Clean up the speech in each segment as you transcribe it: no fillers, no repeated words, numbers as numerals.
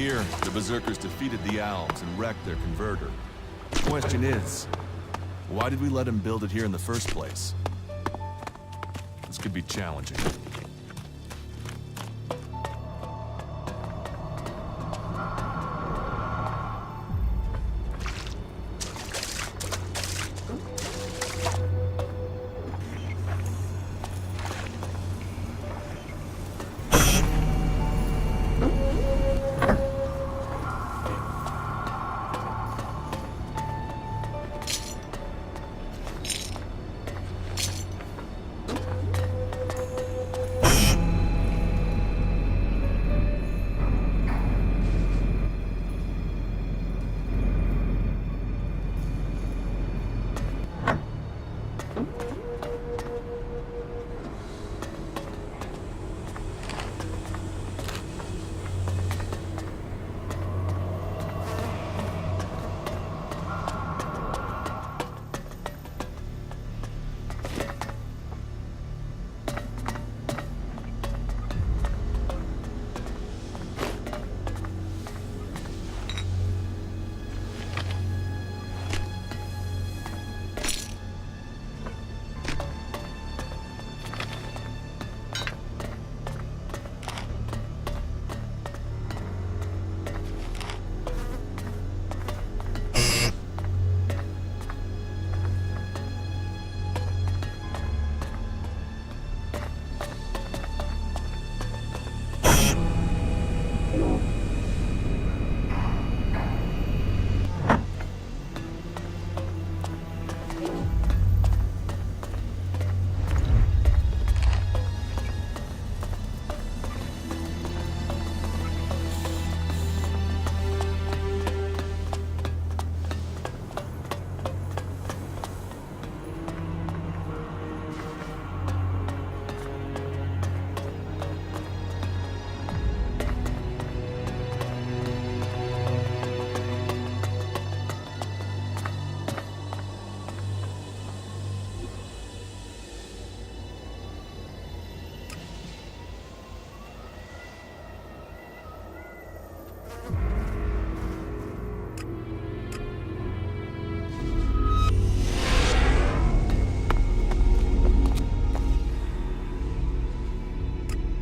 Here, the Berserkers defeated the Alms and wrecked their converter. The question is, why did we let him build it here in the first place? This could be challenging.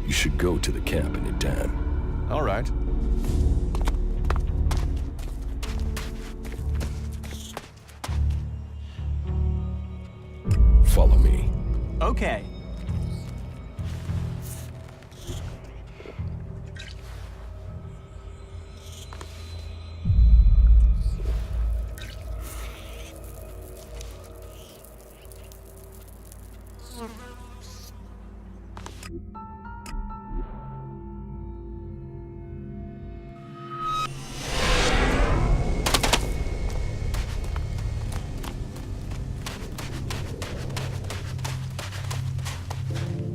Should go to the camp in Idan. All right. Follow me. Okay.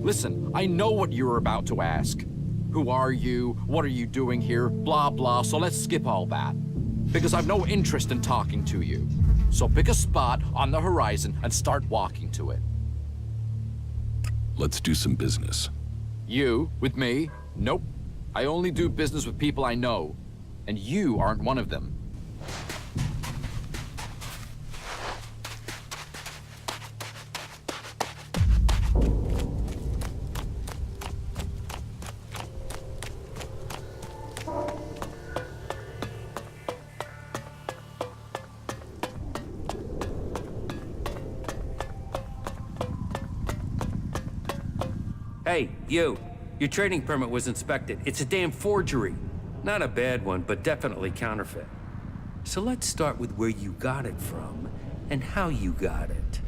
Listen, I know what you're about to ask. Who are you? What are you doing here? Blah, blah, so let's skip all that. Because I've no interest in talking to you. So pick a spot on the horizon and start walking to it. Let's do some business. You, with me? Nope. I only do business with people I know. And you aren't one of them. Hey, you. Your trading permit was inspected. It's a damn forgery. Not a bad one, but definitely counterfeit. So let's start with where you got it from and how you got it.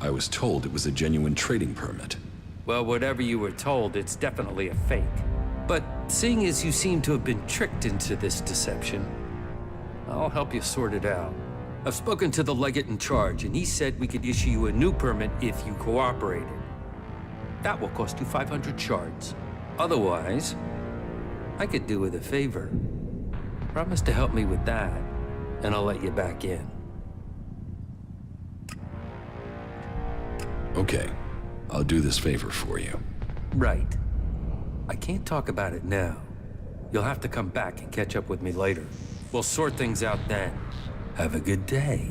I was told it was a genuine trading permit. Well, whatever you were told, it's definitely a fake. But seeing as you seem to have been tricked into this deception, I'll help you sort it out. I've spoken to the legate in charge, and he said we could issue you a new permit if you cooperated. That will cost you 500 shards. Otherwise, I could do with a favor. Promise to help me with that, and I'll let you back in. Okay, I'll do this favor for you. Right. I can't talk about it now. You'll have to come back and catch up with me later. We'll sort things out then. Have a good day.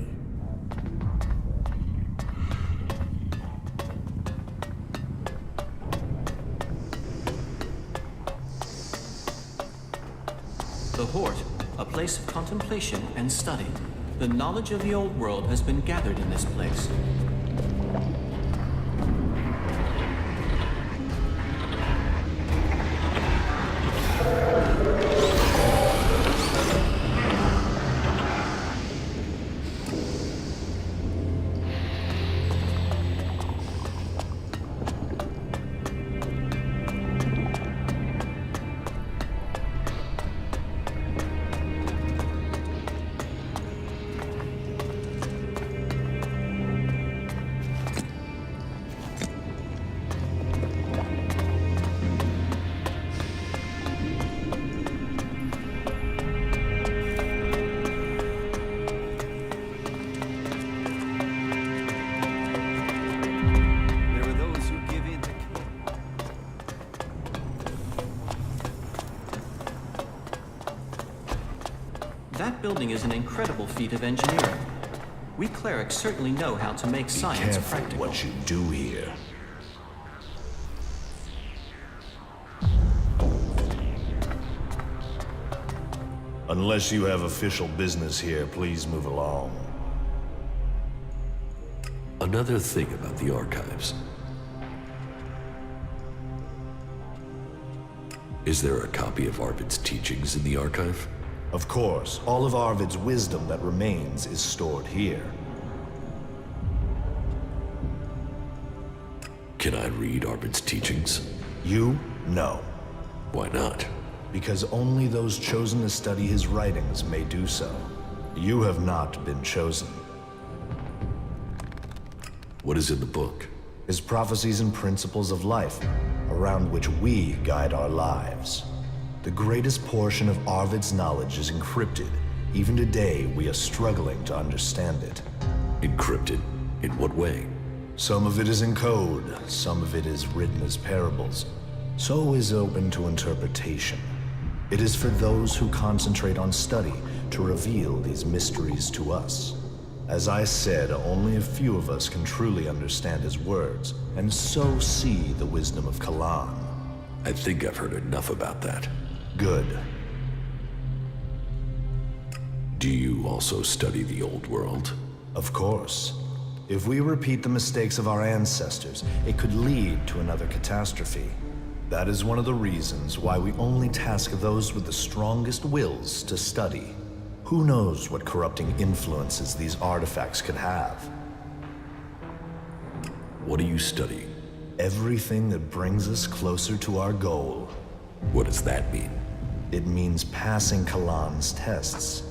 The Hort, a place of contemplation and study. The knowledge of the old world has been gathered in this place. That building is an incredible feat of engineering. We clerics certainly know how to make science Careful practical. what you do here. Unless you have official business here, please move along. Another thing about the archives. Is there a copy of Arvid's teachings in the archive? Of course, all of Arvid's wisdom that remains is stored here. Can I read Arvid's teachings? You? No. Why not? Because only those chosen to study his writings may do so. You have not been chosen. What is in the book? His prophecies and principles of life, around which we guide our lives. The greatest portion of Arvid's knowledge is encrypted. Even today, we are struggling to understand it. Encrypted? In what way? Some of it is in code, some of it is written as parables. So is open to interpretation. It is for those who concentrate on study to reveal these mysteries to us. As I said, only a few of us can truly understand his words, and so see the wisdom of Kalan. I think I've heard enough about that. Good. Do you also study the old world? Of course. If we repeat the mistakes of our ancestors, it could lead to another catastrophe. That is one of the reasons why we only task those with the strongest wills to study. Who knows what corrupting influences these artifacts could have? What are you studying? Everything that brings us closer to our goal. What does that mean? It means passing Kalan's tests.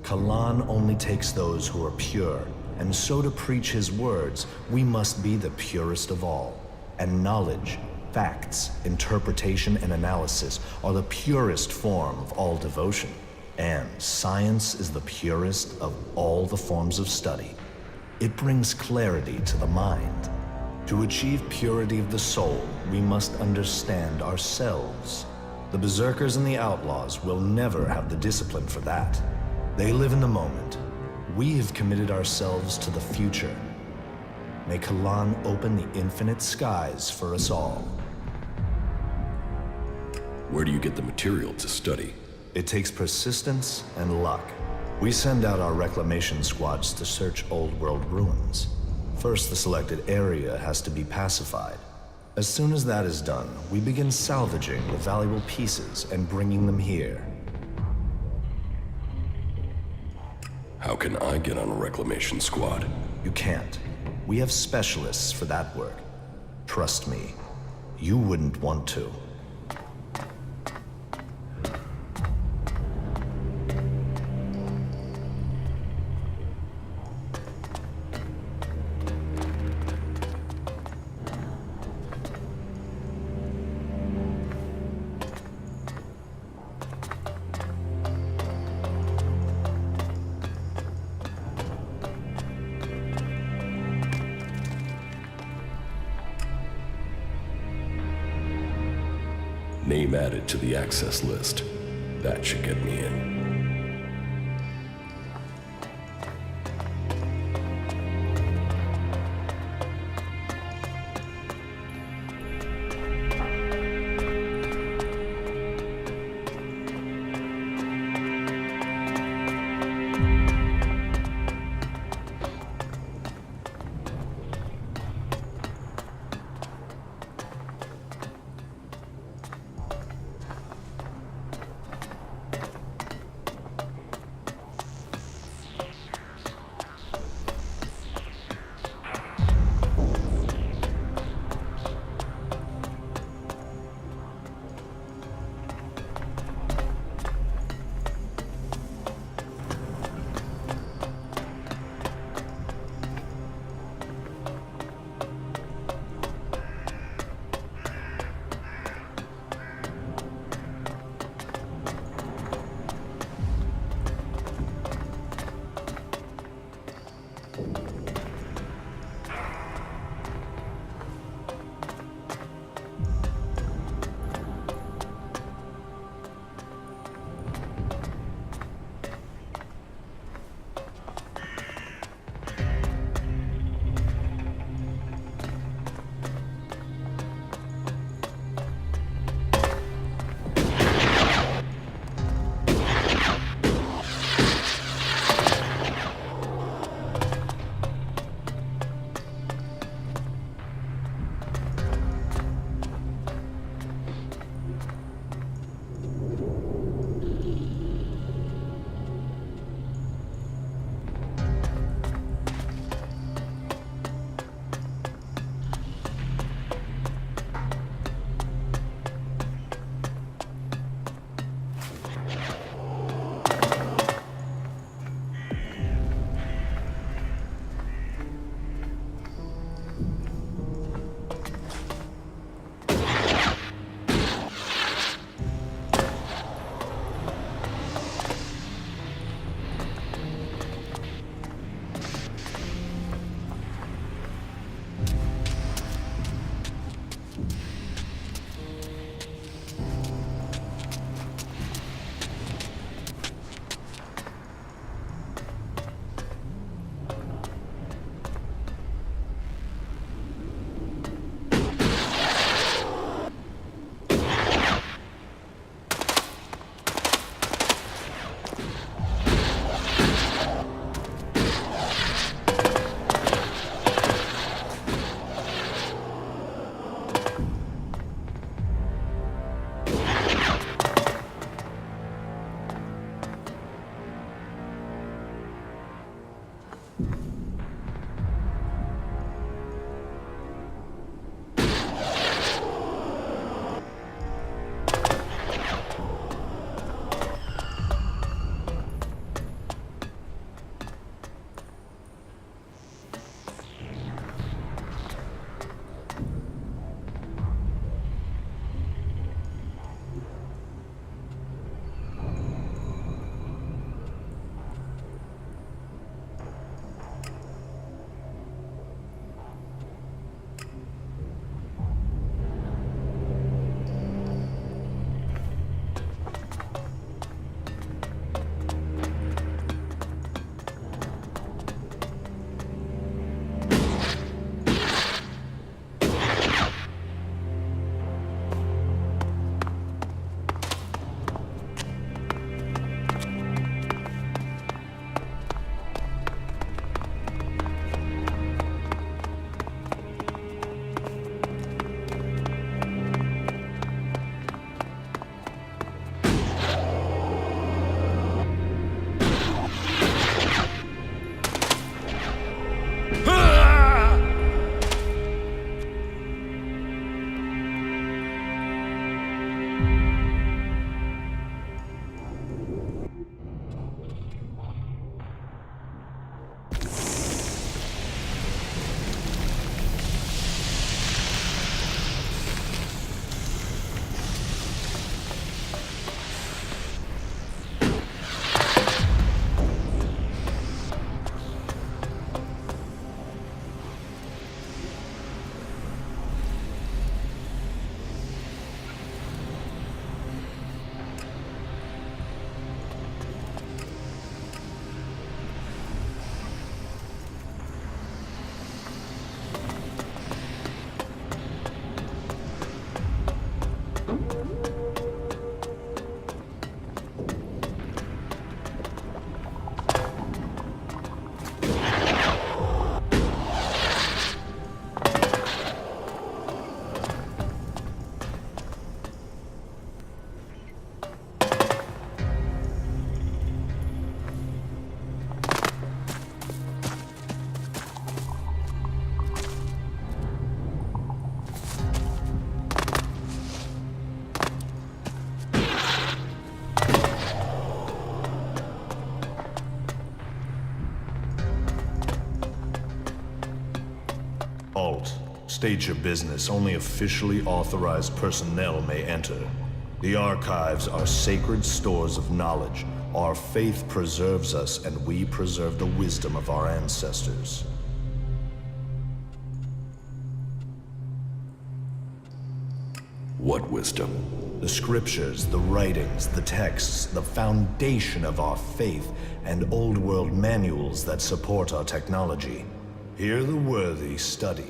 Kalan only takes those who are pure, and so to preach his words, we must be the purest of all. And knowledge, facts, interpretation, and analysis are the purest form of all devotion. And science is the purest of all the forms of study. It brings clarity to the mind. To achieve purity of the soul, we must understand ourselves. The berserkers and the outlaws will never have the discipline for that. They live in the moment. We have committed ourselves to the future. May Kalan open the infinite skies for us all. Where do you get the material to study? It takes persistence and luck. We send out our reclamation squads to search old world ruins. First, the selected area has to be pacified. As soon as that is done, we begin salvaging the valuable pieces and bringing them here. How can I get on a reclamation squad? You can't. We have specialists for that work. Trust me, you wouldn't want to. Name added to the access list. That should get me in. State your business. Only officially authorized personnel may enter. The archives are sacred stores of knowledge. Our faith preserves us, and we preserve the wisdom of our ancestors. What wisdom? The scriptures, the writings, the texts, the foundation of our faith, and old world manuals that support our technology. Here the worthy study.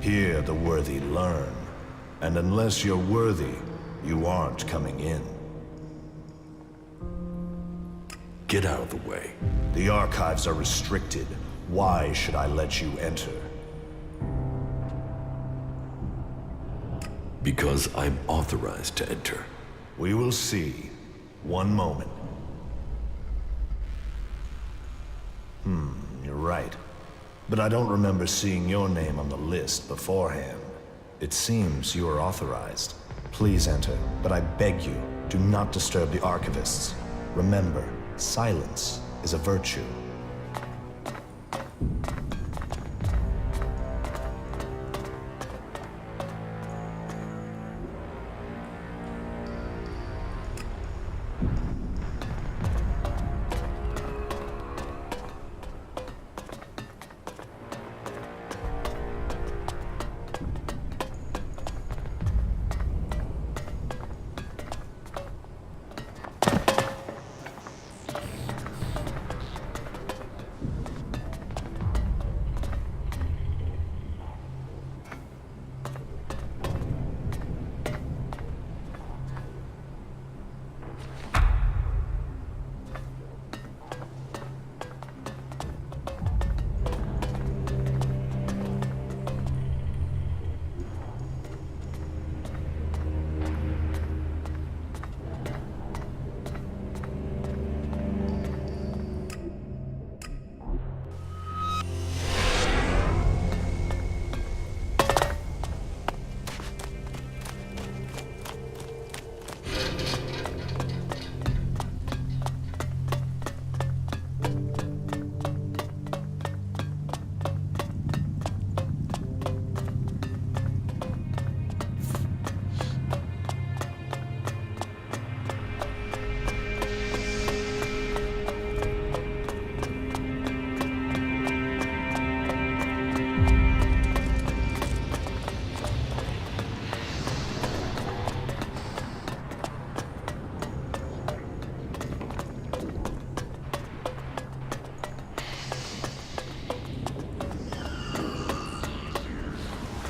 Here the worthy learn. And unless you're worthy, you aren't coming in. Get out of the way. The archives are restricted. Why should I let you enter? Because I'm authorized to enter. We will see. One moment. You're right. But I don't remember seeing your name on the list beforehand. It seems you are authorized. Please enter, but I beg you, do not disturb the archivists. Remember, silence is a virtue.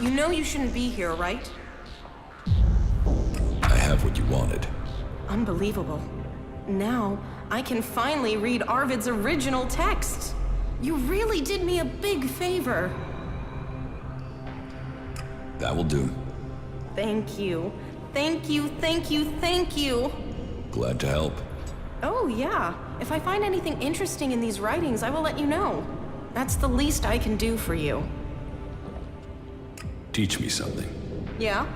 You know you shouldn't be here, right? I have what you wanted. Unbelievable. Now, I can finally read Arvid's original text. You really did me a big favor. That will do. Thank you. Thank you, thank you, thank you. Glad to help. Oh, yeah. If I find anything interesting in these writings, I will let you know. That's the least I can do for you. Teach me something. Yeah?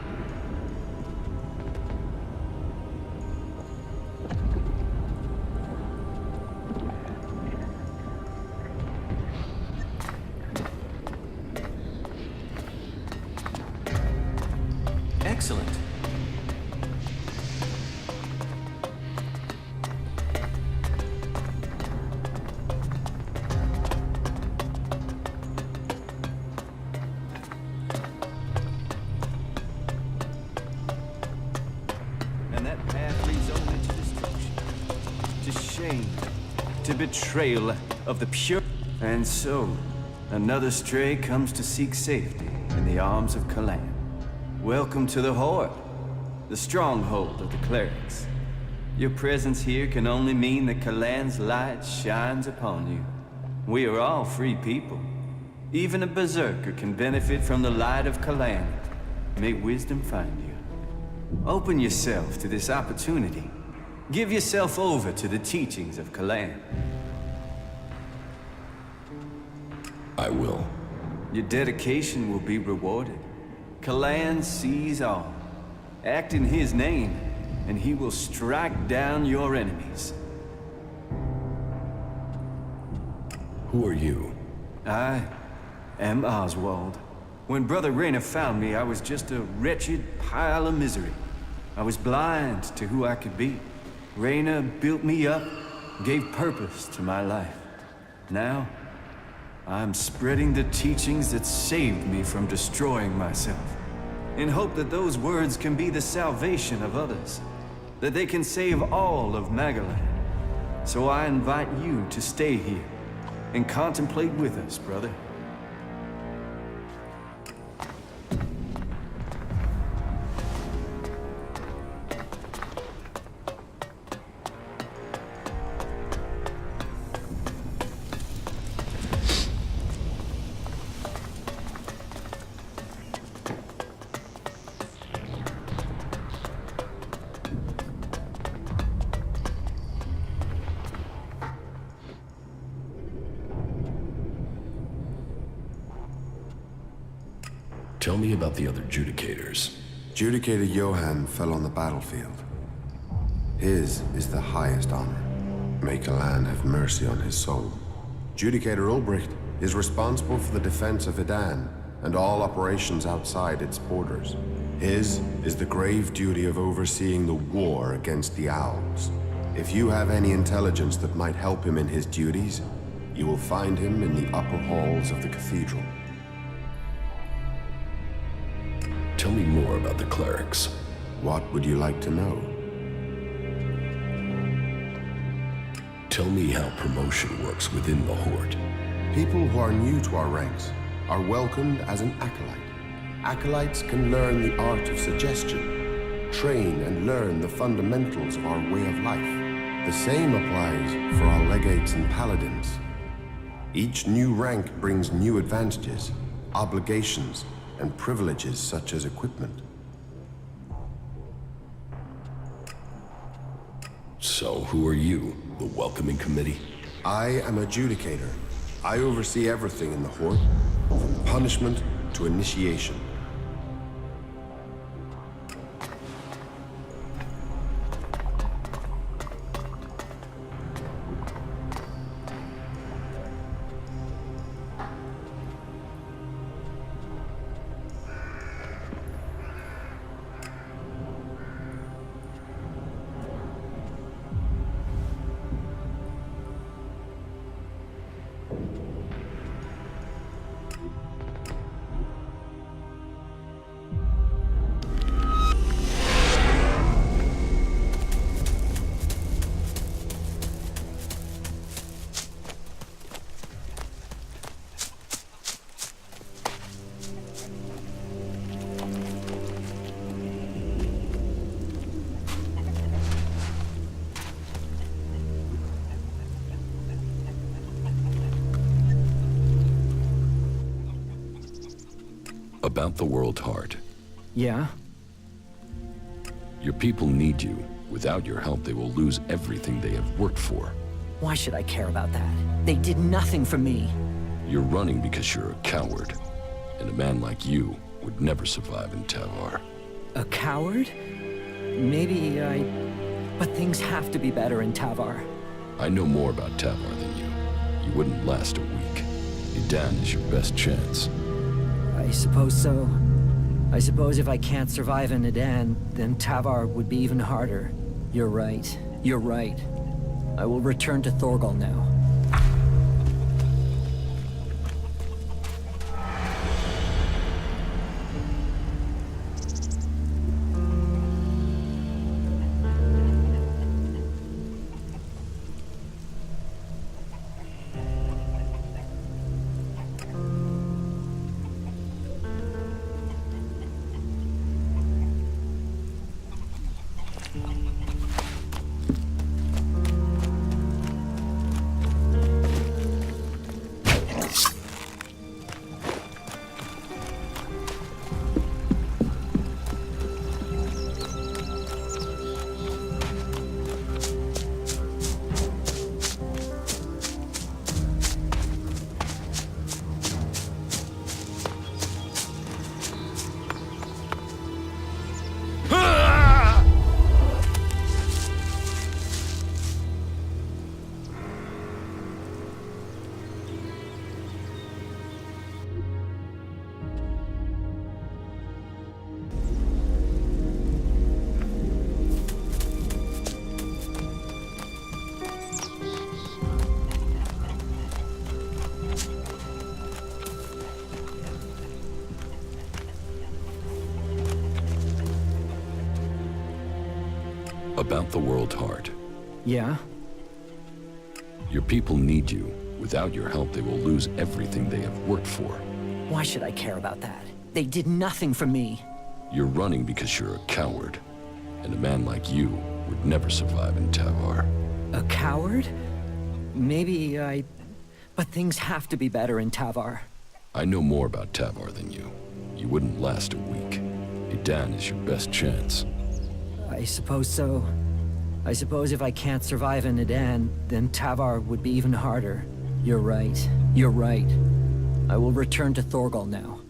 Excellent. And that path leads only to destruction, to shame, to betrayal of the pure. And so, another stray comes to seek safety in the arms of Kalan. Welcome to the Horde, the stronghold of the clerics. Your presence here can only mean that Kalan's light shines upon you. We are all free people. Even a berserker can benefit from the light of Kalan. May wisdom find you. Open yourself to this opportunity. Give yourself over to the teachings of Kalan. I will. Your dedication will be rewarded. Kalan sees all. Act in his name, and he will strike down your enemies. Who are you? I am Oswald, When Brother Rayner found me, I was just a wretched pile of misery. I was blind to who I could be. Rayner built me up, gave purpose to my life. Now, I'm spreading the teachings that saved me from destroying myself, in hope that those words can be the salvation of others, that they can save all of Magaland. So I invite you to stay here and contemplate with us, brother. Tell me about the other Judicators. Judicator Johann fell on the battlefield. His is the highest honor. May Kalan have mercy on his soul. Judicator Ulbricht is responsible for the defense of Edan and all operations outside its borders. His is the grave duty of overseeing the war against the Owls. If you have any intelligence that might help him in his duties, you will find him in the upper halls of the cathedral. Tell me more about the clerics. What would you like to know? Tell me how promotion works within the Horde. People who are new to our ranks are welcomed as an acolyte. Acolytes can learn the art of suggestion, train and learn the fundamentals of our way of life. The same applies for our legates and paladins. Each new rank brings new advantages, obligations, and privileges such as equipment. So, who are you? The welcoming committee? I am a Judicator. I oversee everything in the Horde, from punishment to initiation. About the World Heart. Yeah? Your people need you. Without your help, they will lose everything they have worked for. Why should I care about that? They did nothing for me. You're running because you're a coward. And a man like you would never survive in Tavar. A coward? Maybe I... But things have to be better in Tavar. I know more about Tavar than you. You wouldn't last a week. Edan is your best chance. I suppose so. I suppose if I can't survive in Edan, then Tavar would be even harder. You're right. You're right. I will return to Thorgal now. About the World Heart. Yeah? Your people need you. Without your help, they will lose everything they have worked for. Why should I care about that? They did nothing for me. You're running because you're a coward. And a man like you would never survive in Tavar. A coward? Maybe I... But things have to be better in Tavar. I know more about Tavar than you. You wouldn't last a week. Edan is your best chance. I suppose so. I suppose if I can't survive in Edan, then Tavar would be even harder. You're right. You're right. I will return to Thorgal now.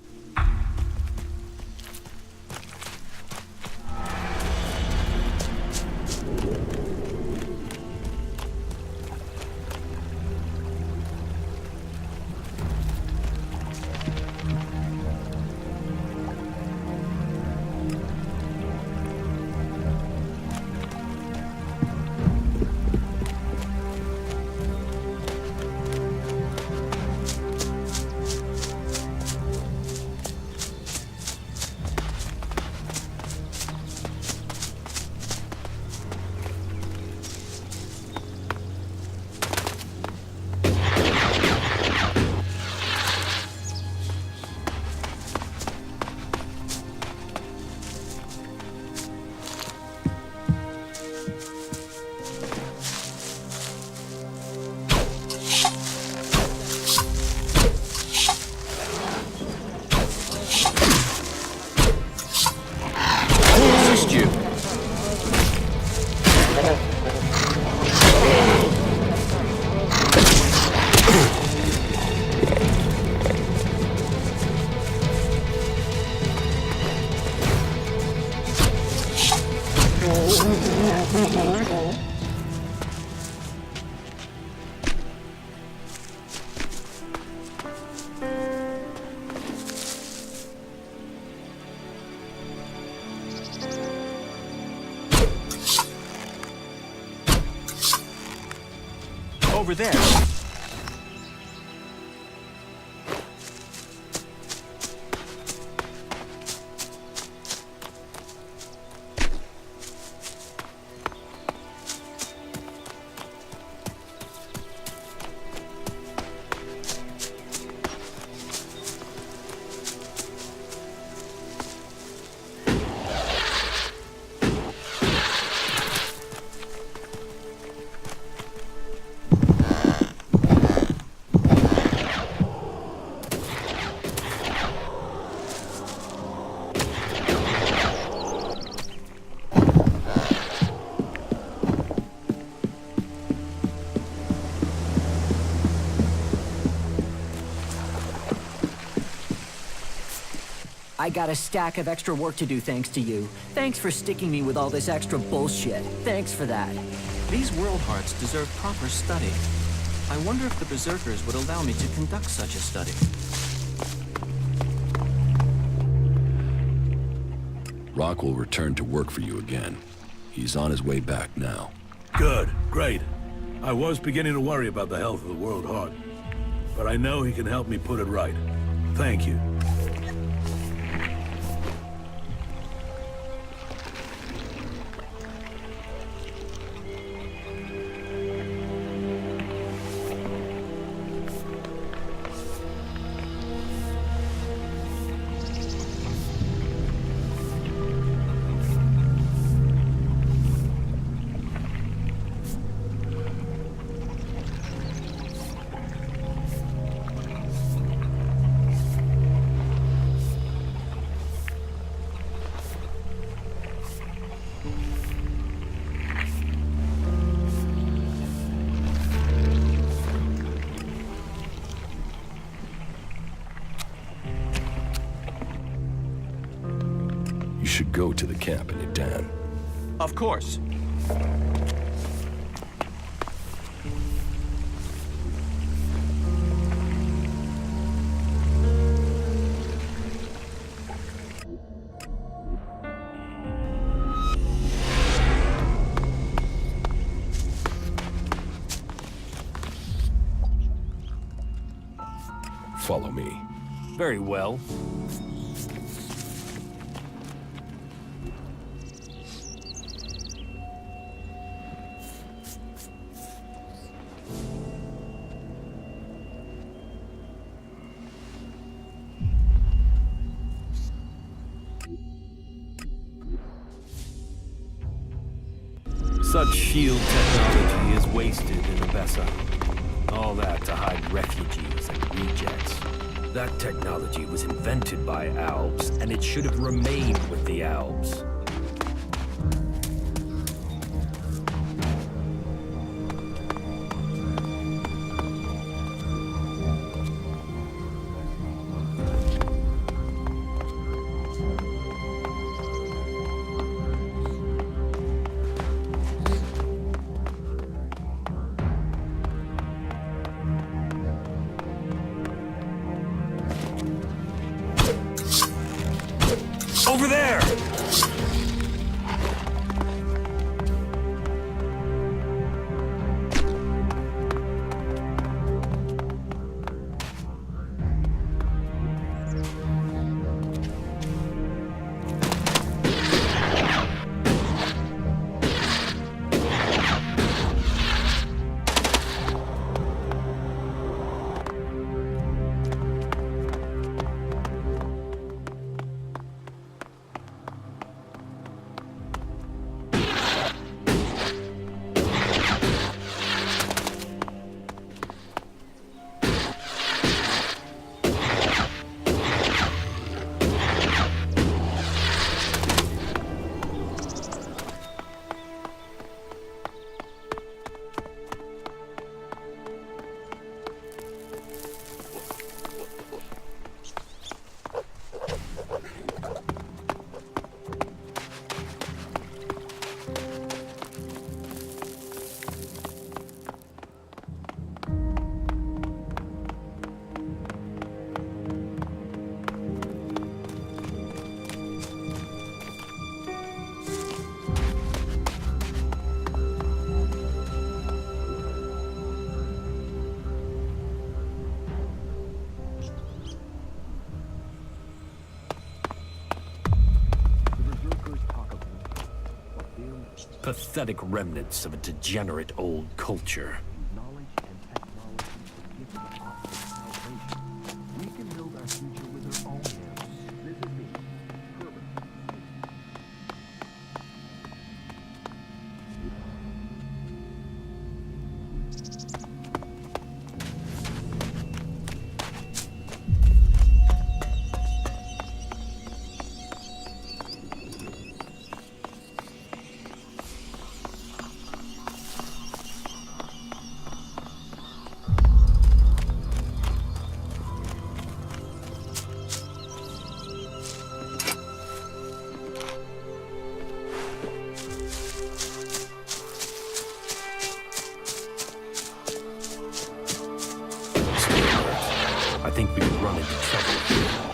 Over there. I got a stack of extra work to do thanks to you. Thanks for sticking me with all this extra bullshit. Thanks for that. These world hearts deserve proper study. I wonder if the Berserkers would allow me to conduct such a study. Rock will return to work for you again. He's on his way back now. Good. Great. I was beginning to worry about the health of the World Heart. But I know he can help me put it right. Thank you. Should go to the camp in Edan. Of course. Follow me. Very well. Such shield technology is wasted in Abessa. All that to hide refugees and rejects. That technology was invented by Albs, and it should have remained with the Albs. Over there! Pathetic remnants of a degenerate old culture. I think we could run into trouble here.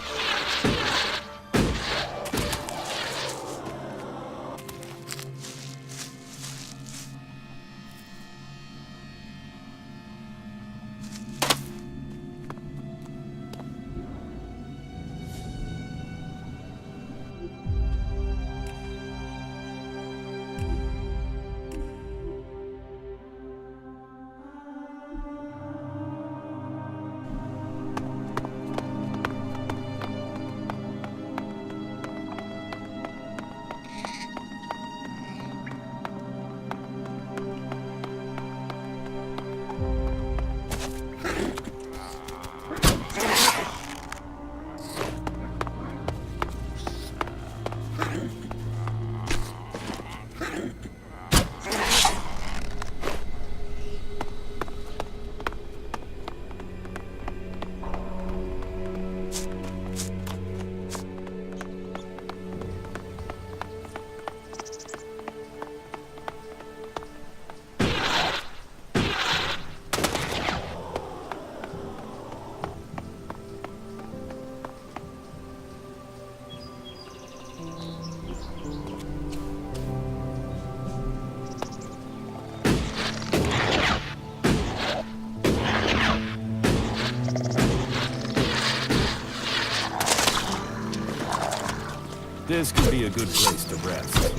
This could be a good place to rest.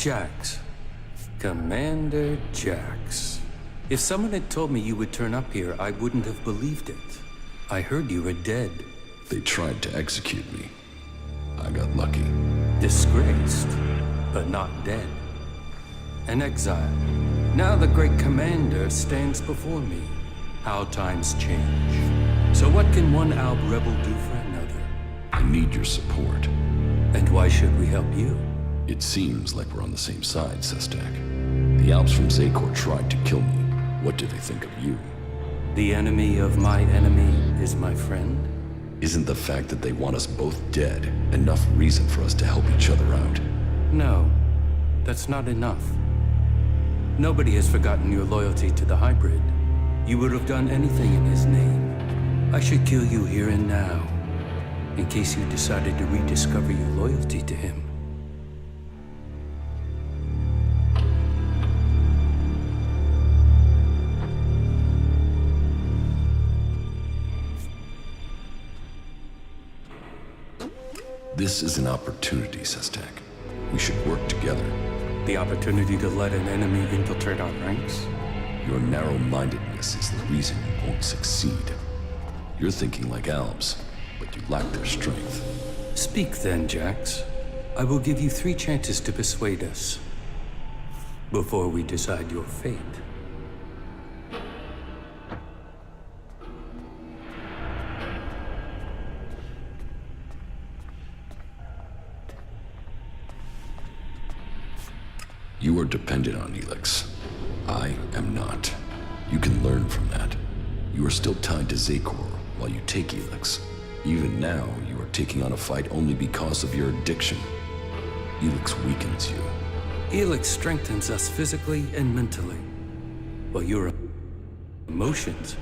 Jax. Commander Jax. If someone had told me you would turn up here, I wouldn't have believed it. I heard you were dead. They tried to execute me. I got lucky. Disgraced, but not dead. An exile. Now the great commander stands before me. How times change. So what can one Alb rebel do for another? I need your support. And why should we help you? It seems like we're on the same side, Sestak. The Alps from Zakor tried to kill me. What do they think of you? The enemy of my enemy is my friend? Isn't the fact that they want us both dead enough reason for us to help each other out? No, that's not enough. Nobody has forgotten your loyalty to the hybrid. You would have done anything in his name. I should kill you here and now, in case you decided to rediscover your loyalty to him. This is an opportunity, Sestak. We should work together. The opportunity to let an enemy infiltrate our ranks? Your narrow-mindedness is the reason you won't succeed. You're thinking like Albs, but you lack their strength. Speak then, Jax. I will give you 3 chances to persuade us, before we decide your fate. You are dependent on Elix. I am not. You can learn from that. You are still tied to Zakor while you take Elix. Even now, you are taking on a fight only because of your addiction. Elix weakens you. Elix strengthens us physically and mentally, while your emotions...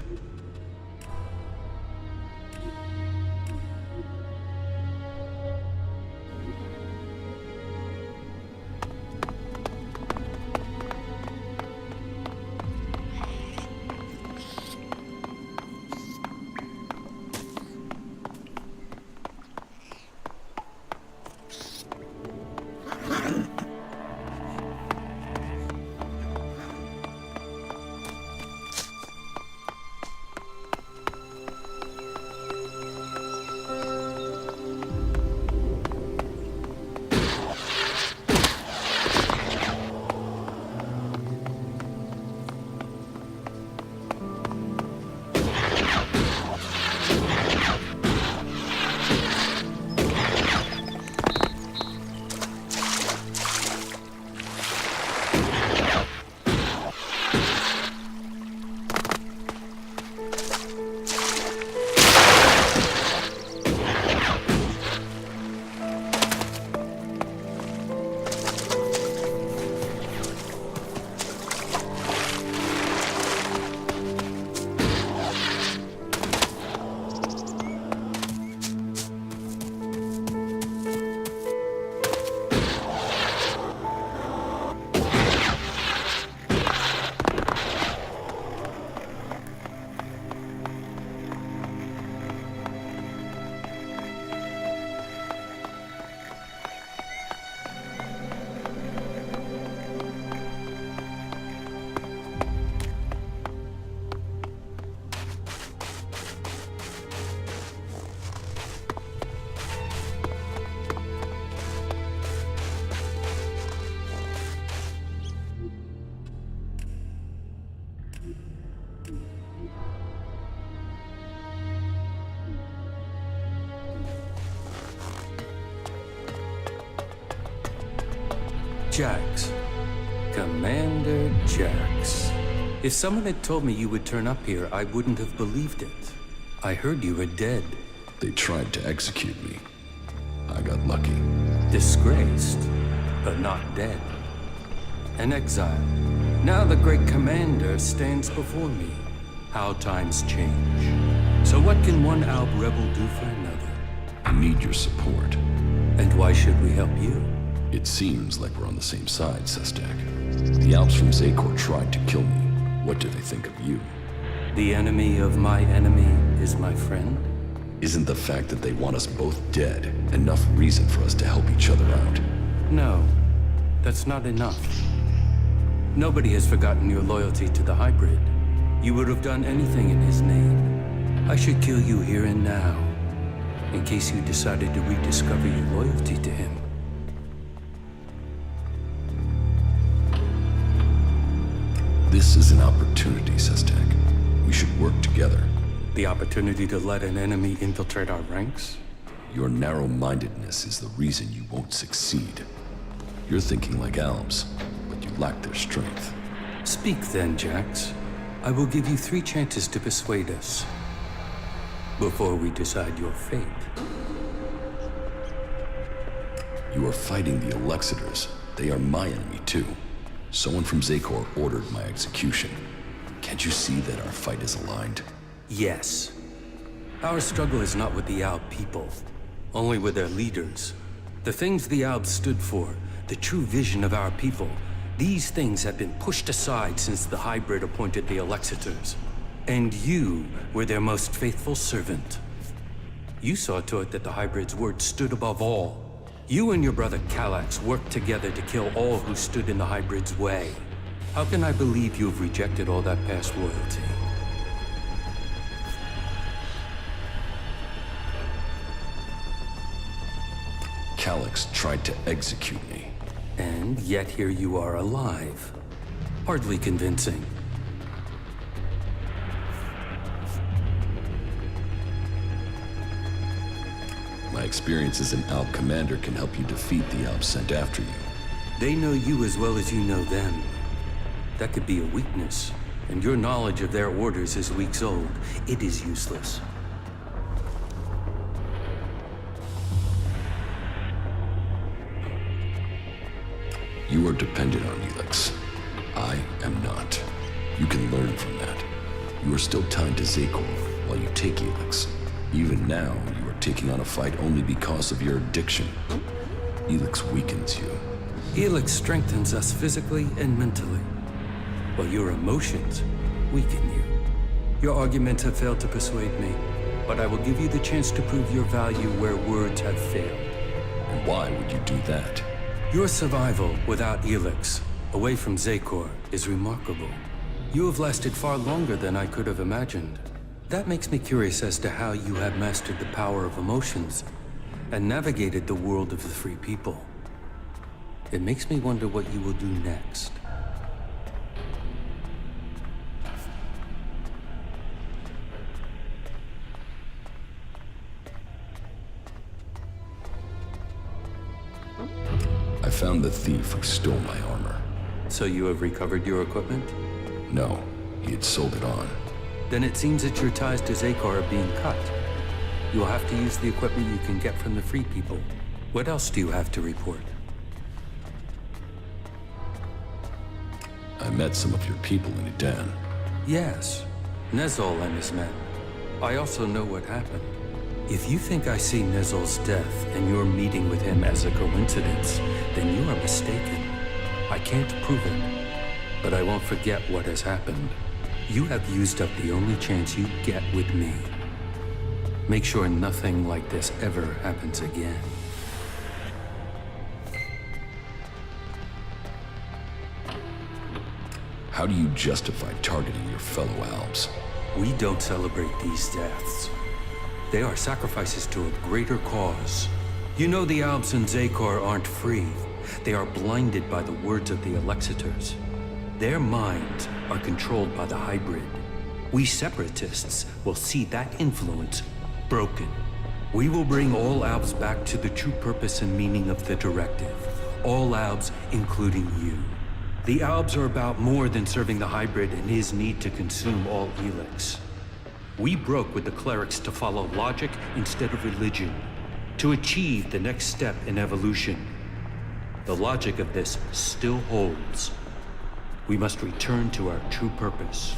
Jax. Commander Jax. If someone had told me you would turn up here, I wouldn't have believed it. I heard you were dead. They tried to execute me. I got lucky. Disgraced, but not dead. An exile. Now the great commander stands before me. How times change. So what can one Alb rebel do for another? I need your support. And why should we help you? It seems like we're on the same side, Sestak. The Alps from Zakor tried to kill me. What do they think of you? The enemy of my enemy is my friend? Isn't the fact that they want us both dead enough reason for us to help each other out? No, that's not enough. Nobody has forgotten your loyalty to the hybrid. You would have done anything in his name. I should kill you here and now, in case you decided to rediscover your loyalty to him. This is an opportunity, Sestak. We should work together. The opportunity to let an enemy infiltrate our ranks? Your narrow-mindedness is the reason you won't succeed. You're thinking like Alps, but you lack their strength. Speak then, Jax. I will give you 3 chances to persuade us, before we decide your fate. You are fighting the Alexiters. They are my enemy, too. Someone from Zakor ordered my execution. Can't you see that our fight is aligned? Yes. Our struggle is not with the Alb people, only with their leaders. The things the Albs stood for, the true vision of our people, these things have been pushed aside since the hybrid appointed the Alexiters. And you were their most faithful servant. You saw to it that the hybrid's word stood above all. You and your brother Kallax worked together to kill all who stood in the hybrid's way. How can I believe you have rejected all that past loyalty? Kallax tried to execute me. And yet here you are alive. Hardly convincing. My experience as an Alb commander can help you defeat the Alb sent after you. They know you as well as you know them. That could be a weakness, and your knowledge of their orders is weeks old. It is useless. You are dependent on Elix. I am not. You can learn from that. You are still tied to Zakor while you take Elix. Even now, you are taking on a fight only because of your addiction. Elix weakens you. Elix strengthens us physically and mentally, while your emotions weaken you. Your arguments have failed to persuade me, but I will give you the chance to prove your value where words have failed. And why would you do that? Your survival without Elix, away from Zakor, is remarkable. You have lasted far longer than I could have imagined. That makes me curious as to how you have mastered the power of emotions and navigated the world of the free people. It makes me wonder what you will do next. I found the thief who stole my armor. So you have recovered your equipment? No, he had sold it on. Then it seems that your ties to Zakor are being cut. You'll have to use the equipment you can get from the free people. What else do you have to report? I met some of your people in Edan. Yes, Nezol and his men. I also know what happened. If you think I see Nezol's death and your meeting with him as a coincidence, then you are mistaken. I can't prove it, but I won't forget what has happened. You have used up the only chance you get with me. Make sure nothing like this ever happens again. How do you justify targeting your fellow Albs? We don't celebrate these deaths. They are sacrifices to a greater cause. You know the Albs and Zakor aren't free. They are blinded by the words of the Alexiters. Their minds are controlled by the hybrid. We separatists will see that influence broken. We will bring all Albs back to the true purpose and meaning of the directive. All Albs, including you. The Albs are about more than serving the hybrid and his need to consume all Elix. We broke with the clerics to follow logic instead of religion, to achieve the next step in evolution. The logic of this still holds. We must return to our true purpose.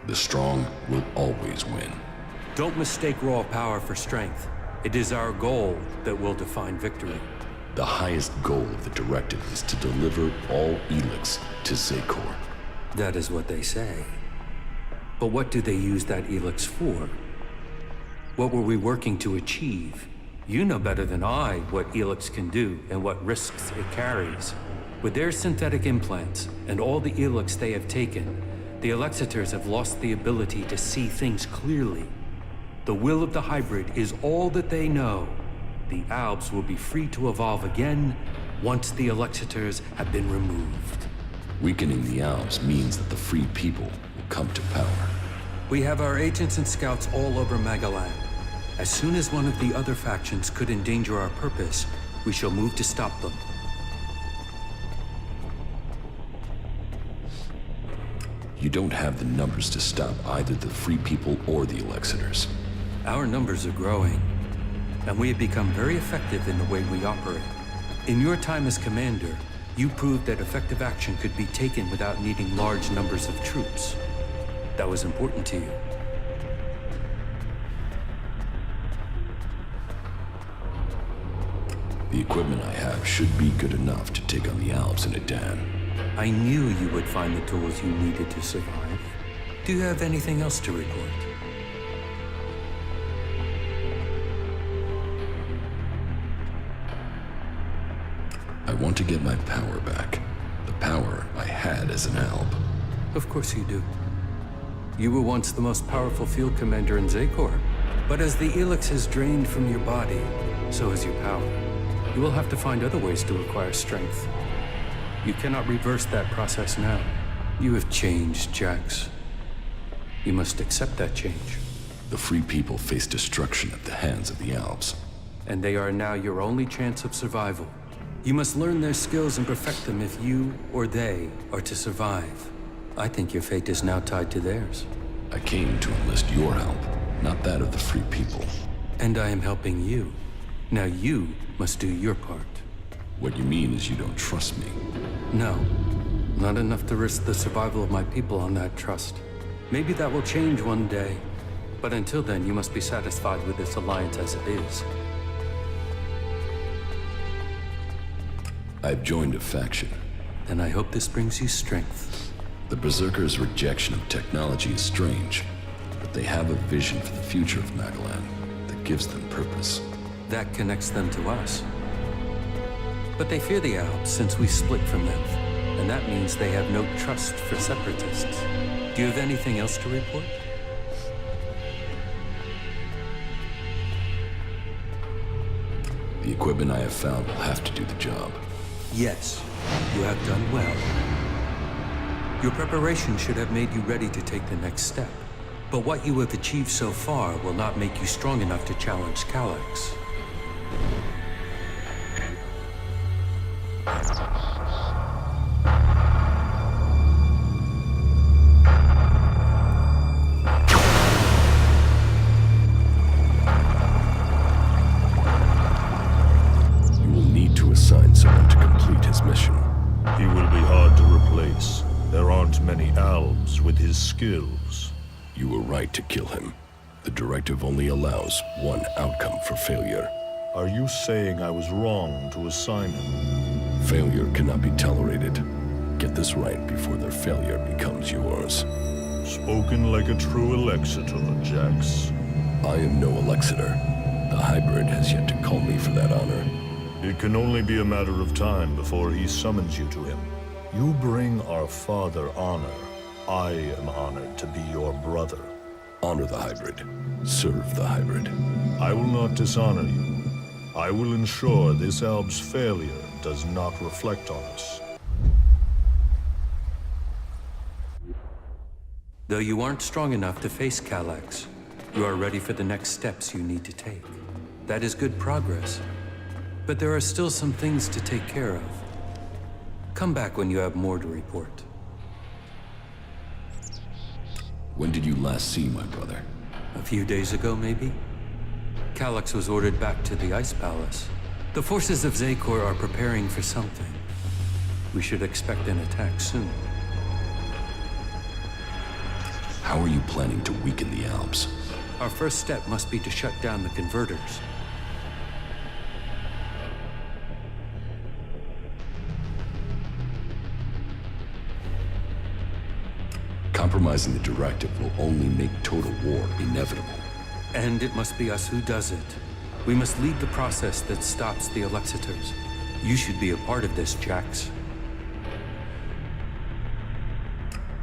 The strong will always win. Don't mistake raw power for strength. It is our goal that will define victory. The highest goal of the directive is to deliver all Elix to Zakor. That is what they say. But what do they use that Elix for? What were we working to achieve? You know better than I what Elix can do and what risks it carries. With their synthetic implants and all the Elix they have taken, the Alexiters have lost the ability to see things clearly. The will of the hybrid is all that they know. The Albs will be free to evolve again once the Alexiters have been removed. Weakening the Albs means that the free people will come to power. We have our agents and scouts all over Magalan. As soon as one of the other factions could endanger our purpose, we shall move to stop them. You don't have the numbers to stop either the free people or the Alexiters. Our numbers are growing, and we have become very effective in the way we operate. In your time as commander, you proved that effective action could be taken without needing large numbers of troops. That was important to you. The equipment I have should be good enough to take on the Albs in Adan. I knew you would find the tools you needed to survive. Do you have anything else to report? I want to get my power back. The power I had as an Alb. Of course you do. You were once the most powerful field commander in Zakor. But as the Elix has drained from your body, so has your power. You will have to find other ways to acquire strength. You cannot reverse that process now. You have changed, Jax. You must accept that change. The free people face destruction at the hands of the Albs. And they are now your only chance of survival. You must learn their skills and perfect them if you or they are to survive. I think your fate is now tied to theirs. I came to enlist your help, not that of the free people. And I am helping you. Now you must do your part. What you mean is you don't trust me. No, not enough to risk the survival of my people on that trust. Maybe that will change one day, but until then you must be satisfied with this alliance as it is. I've joined a faction. And I hope this brings you strength. The Berserkers' rejection of technology is strange, but they have a vision for the future of Magalan that gives them purpose. That connects them to us. But they fear the Alps since we split from them, and that means they have no trust for separatists. Do you have anything else to report? The equipment I have found will have to do the job. Yes, you have done well. Your preparation should have made you ready to take the next step. But what you have achieved so far will not make you strong enough to challenge Calyx. You will need to assign someone to complete his mission. He will be hard to replace. There aren't many Albs with his skills. You were right to kill him. The directive only allows one outcome for failure. Are you saying I was wrong to assign him? Failure cannot be tolerated. Get this right before their failure becomes yours. Spoken like a true Alexitor, Jax. I am no Alexitor. The hybrid has yet to call me for that honor. It can only be a matter of time before he summons you to him. You bring our father honor. I am honored to be your brother. Honor the hybrid. Serve the hybrid. I will not dishonor you. I will ensure this Alb's failure does not reflect on us. Though you aren't strong enough to face Calyx, you are ready for the next steps you need to take. That is good progress. But there are still some things to take care of. Come back when you have more to report. When did you last see my brother? A few days ago, maybe? Calyx was ordered back to the Ice Palace. The forces of Zakor are preparing for something. We should expect an attack soon. How are you planning to weaken the Albs? Our first step must be to shut down the converters. Compromising the directive will only make total war inevitable. And it must be us who does it. We must lead the process that stops the Alexiters. You should be a part of this, Jax.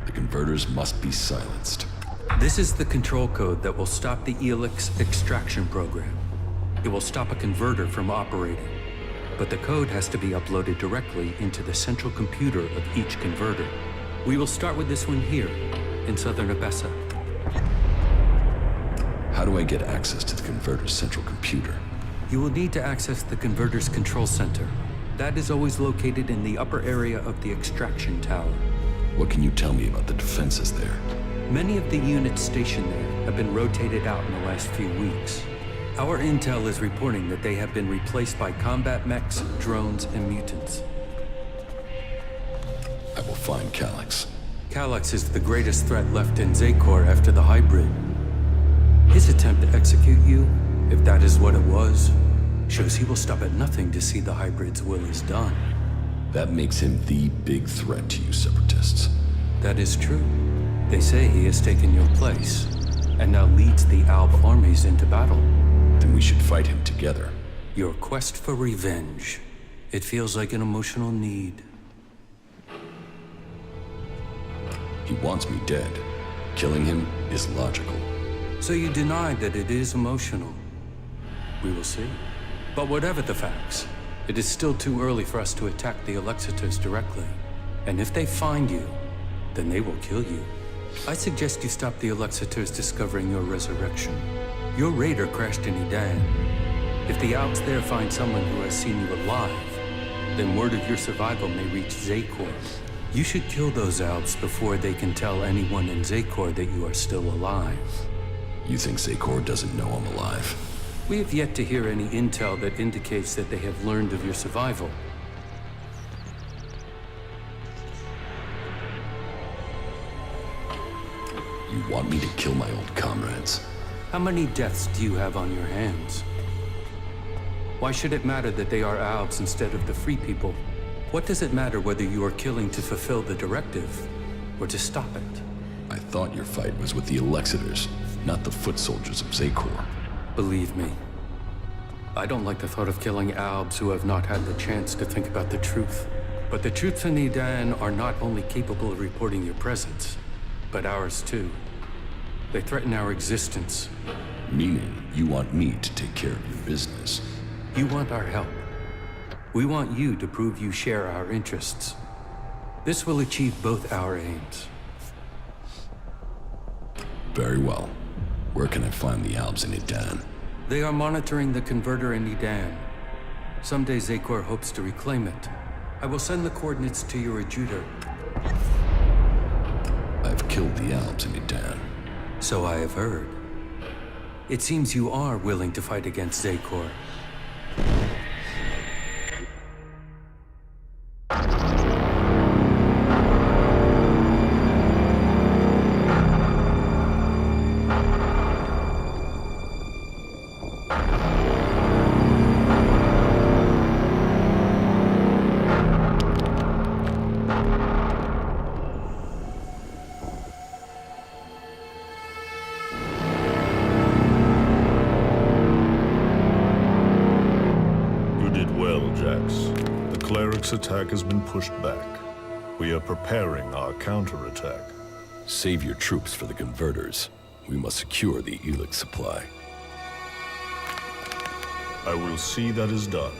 The converters must be silenced. This is the control code that will stop the Elix extraction program. It will stop a converter from operating. But the code has to be uploaded directly into the central computer of each converter. We will start with this one here, in southern Abessa. How do I get access to the converter's central computer? You will need to access the converter's control center. That is always located in the upper area of the extraction tower. What can you tell me about the defenses there? Many of the units stationed there have been rotated out in the last few weeks. Our intel is reporting that they have been replaced by combat mechs, drones, and mutants. I will find Calyx. Calyx is the greatest threat left in Zakor after the hybrid. His attempt to execute you, if that is what it was, shows he will stop at nothing to see the hybrid's will is done. That makes him the big threat to you separatists. That is true. They say he has taken your place, and now leads the Alb armies into battle. Then we should fight him together. Your quest for revenge. It feels like an emotional need. He wants me dead. Killing him is logical. So you deny that it is emotional? We will see. But whatever the facts, it is still too early for us to attack the Alexiters directly. And if they find you, then they will kill you. I suggest you stop the Alexiters discovering your resurrection. Your raider crashed in Edan. If the Alps there find someone who has seen you alive, then word of your survival may reach Zakor. You should kill those Alps before they can tell anyone in Zakor that you are still alive. You think Zakor doesn't know I'm alive? We have yet to hear any intel that indicates that they have learned of your survival. You want me to kill my old comrades? How many deaths do you have on your hands? Why should it matter that they are Albs instead of the Free People? What does it matter whether you are killing to fulfill the directive, or to stop it? I thought your fight was with the Alexiters, not the foot soldiers of Zakor. Believe me, I don't like the thought of killing Albs who have not had the chance to think about the truth. But the troops in Edan are not only capable of reporting your presence, but ours too. They threaten our existence. Meaning, you want me to take care of your business? You want our help. We want you to prove you share our interests. This will achieve both our aims. Very well. Where can I find the Albs in Edan? They are monitoring the converter in Edan. Someday Zakor hopes to reclaim it. I will send the coordinates to your adjutor. I've killed the Albs in Edan. So I have heard. It seems you are willing to fight against Zakor. Attack has been pushed back. We are preparing our counterattack. Save your troops for the converters. We must secure the Elix supply. I will see that is done.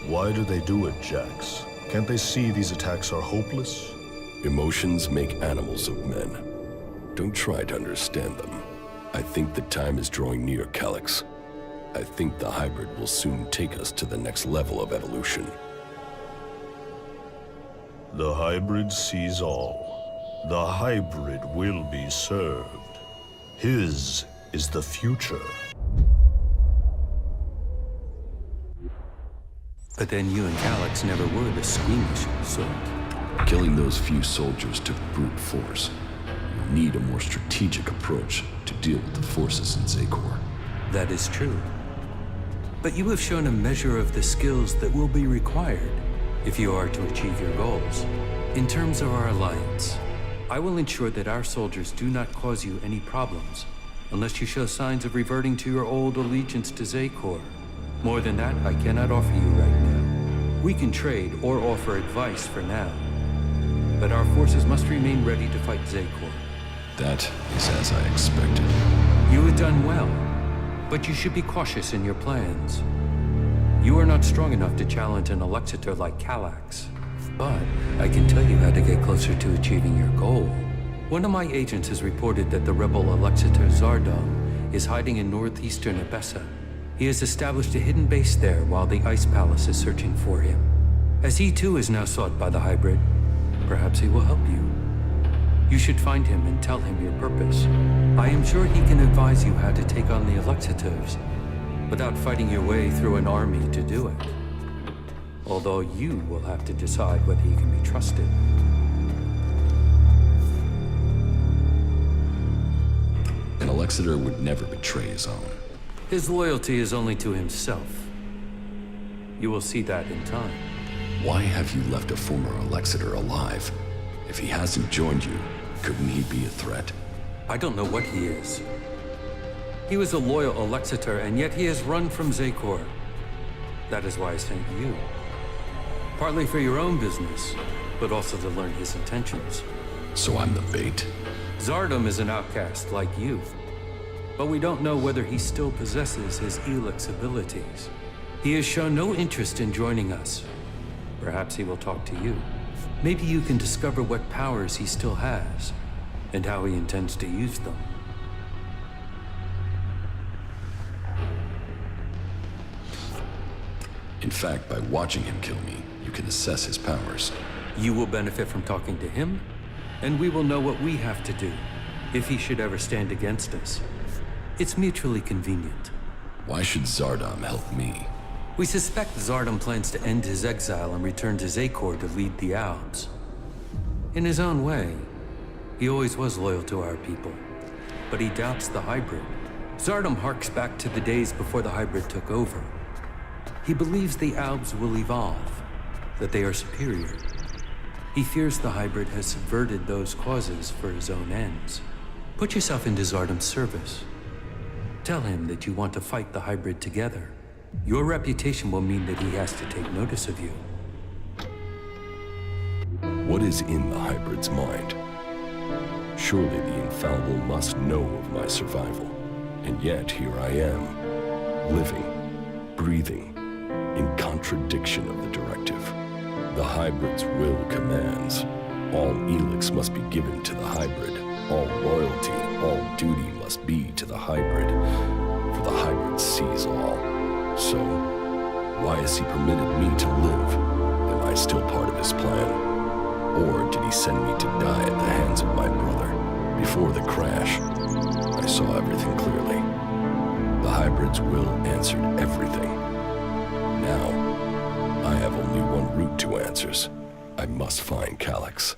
Why do they do it, Jax? Can't they see these attacks are hopeless? Emotions make animals of men. Don't try to understand them. I think the time is drawing near, Calyx. I think the hybrid will soon take us to the next level of evolution. The hybrid sees all. The hybrid will be served. His is the future. But then you and Calyx never were the squeamish sort. Killing those few soldiers took brute force. We need a more strategic approach to deal with the forces in Zakor. That is true. But you have shown a measure of the skills that will be required if you are to achieve your goals. In terms of our alliance, I will ensure that our soldiers do not cause you any problems, unless you show signs of reverting to your old allegiance to Zakor. More than that, I cannot offer you right now. We can trade or offer advice for now, but our forces must remain ready to fight Zakor. That is as I expected. You have done well, but you should be cautious in your plans. You are not strong enough to challenge an Alexitor like Kallax, but I can tell you how to get closer to achieving your goal. One of my agents has reported that the rebel Alexitor Zardom is hiding in northeastern Abessa. He has established a hidden base there while the Ice Palace is searching for him. As he too is now sought by the hybrid, perhaps he will help you. You should find him and tell him your purpose. I am sure he can advise you how to take on the Alexitors without fighting your way through an army to do it. Although you will have to decide whether he can be trusted. An Alexitor would never betray his own. His loyalty is only to himself. You will see that in time. Why have you left a former Alexitor alive? If he hasn't joined you, couldn't he be a threat? I don't know what he is. He was a loyal Alexitor, and yet he has run from Zakor. That is why I sent you. Partly for your own business, but also to learn his intentions. So I'm the bait? Zardom is an outcast like you, but we don't know whether he still possesses his Elix abilities. He has shown no interest in joining us. Perhaps he will talk to you. Maybe you can discover what powers he still has, and how he intends to use them. In fact, by watching him kill me, you can assess his powers. You will benefit from talking to him, and we will know what we have to do, if he should ever stand against us. It's mutually convenient. Why should Zardom help me? We suspect Zardom plans to end his exile and return to Zakor to lead the Alps. In his own way, he always was loyal to our people, but he doubts the hybrid. Zardom harks back to the days before the hybrid took over. He believes the Alps will evolve, that they are superior. He fears the hybrid has subverted those causes for his own ends. Put yourself into Zardom's service. Tell him that you want to fight the hybrid together. Your reputation will mean that he has to take notice of you. What is in the hybrid's mind? Surely the infallible must know of my survival. And yet here I am, living, breathing, in contradiction of the directive. The hybrid's will commands. All Elix must be given to the hybrid. All loyalty, all duty must be to the hybrid. For the hybrid sees all. So, why has he permitted me to live? Am I still part of his plan? Or did he send me to die at the hands of my brother? Before the crash, I saw everything clearly. The hybrid's will answered everything. Now, I have only one route to answers. I must find Kallax.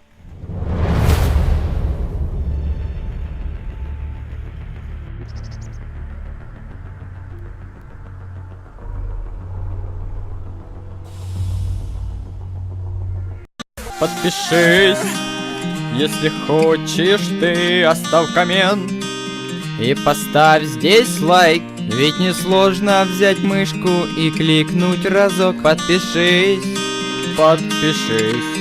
Подпишись, если хочешь ты, оставь коммент и поставь здесь лайк. Ведь несложно взять мышку и кликнуть разок. Подпишись, подпишись.